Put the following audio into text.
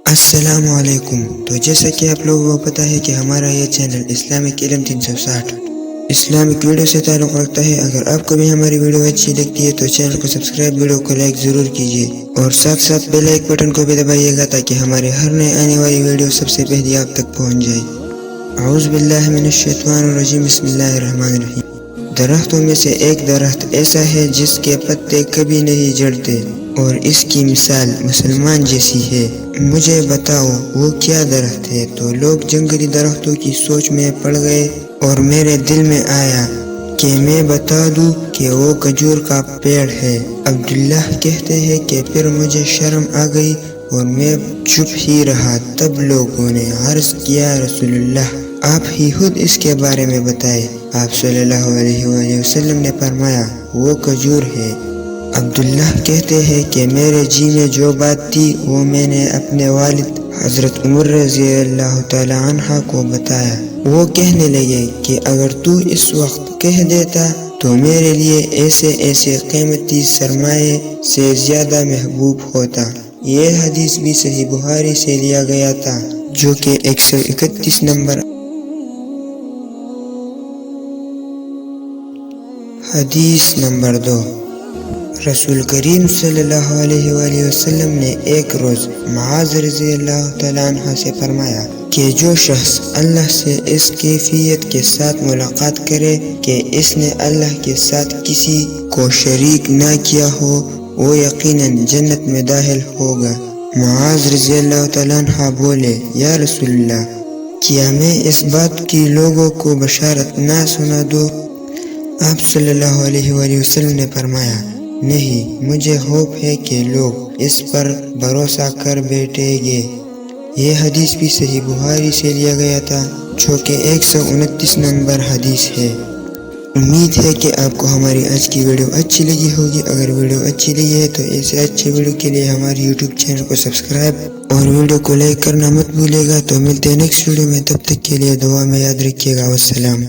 السلام علیکم۔ تو جیسا کہ آپ لوگوں کو پتہ ہے کہ ہمارا یہ چینل اسلامک علم 360 اسلامک ویڈیو سے تعلق رکھتا ہے۔ اگر آپ کو بھی ہماری ویڈیو اچھی لگتی ہے تو چینل کو سبسکرائب، ویڈیو کو لائک ضرور کیجیے اور ساتھ ساتھ بیل آئیکن بٹن کو بھی دبائیے گا تاکہ ہمارے ہر نئے آنے والی ویڈیو سب سے پہلے آپ تک پہنچ جائے۔ اعوذ باللہ من الشیطان الرجیم، بسم اللہ الرحمن الرحیم۔ درختوں میں سے ایک درخت ایسا ہے جس کے پتے کبھی نہیں جھڑتے اور اس کی مثال مسلمان جیسی ہے۔ مجھے بتاؤ وہ کیا درخت ہے؟ تو لوگ جنگلی درختوں کی سوچ میں پڑ گئے اور میرے دل میں آیا کہ میں بتا دوں کہ وہ کھجور کا پیڑ ہے۔ عبداللہ کہتے ہیں کہ پھر مجھے شرم آ گئی اور میں چپ ہی رہا۔ تب لوگوں نے عرض کیا، رسول اللہ آپ ہی خود اس کے بارے میں بتائے۔ آپ صلی اللہ علیہ وآلہ وسلم نے فرمایا وہ کھجور ہے۔ عبداللہ کہتے ہیں کہ میرے جی میں جو بات تھی وہ میں نے اپنے والد حضرت عمر رضی اللہ تعالی عنہ کو بتایا۔ وہ کہنے لگے کہ اگر تو اس وقت کہہ دیتا تو میرے لیے ایسے قیمتی سرمایے سے زیادہ محبوب ہوتا۔ یہ حدیث بھی صحیح بخاری سے لیا گیا تھا، جو کہ 131 نمبر۔ حدیث نمبر 2۔ رسول کریم صلی اللہ علیہ وآلہ وسلم نے ایک روز معاذ رضی اللہ تعالیٰ عنہ سے فرمایا کہ جو شخص اللہ سے اس کیفیت کے ساتھ ملاقات کرے کہ اس نے اللہ کے ساتھ کسی کو شریک نہ کیا ہو، وہ یقیناً جنت میں داخل ہوگا۔ معاذ رضی اللہ تعالیٰ عنہ بولے، یا رسول اللہ کیا میں اس بات کی لوگوں کو بشارت نہ سنا دوں؟ آپ صلی اللہ علیہ وآلہ وسلم نے فرمایا نہیں، مجھے خوف ہے کہ لوگ اس پر بھروسہ کر بیٹھیں گے۔ یہ حدیث بھی صحیح بخاری سے لیا گیا تھا، جو کہ 129 نمبر حدیث ہے۔ امید ہے کہ آپ کو ہماری آج کی ویڈیو اچھی لگی ہوگی۔ اگر ویڈیو اچھی لگی ہے تو ایسے اچھے ویڈیو کے لیے ہماری یوٹیوب چینل کو سبسکرائب اور ویڈیو کو لائک کرنا مت بھولیے گا۔ تو ملتے ہیں نیکسٹ ویڈیو میں، تب تک کے لیے دعا میں یاد رکھیے گا۔ والسلام۔